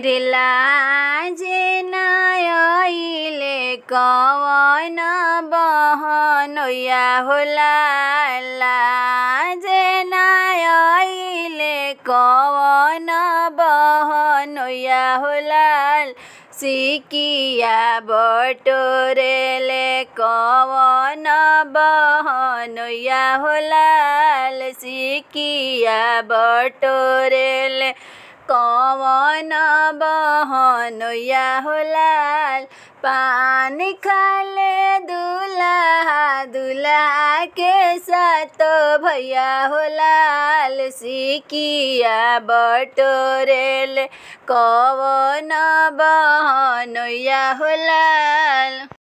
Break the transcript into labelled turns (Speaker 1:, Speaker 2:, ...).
Speaker 1: रे लाजे नायले कवन बहनोया होला लाजे नायले कवन बहनोया होला सिकिया बटोरेले कवन बहनोया होला सिकिया बटोरेले कवन बहनोया होला पानी खाले दूल्हा दूल्हा के साथ भैया होला सिकिया बटोरेले कवन बहनोया होला।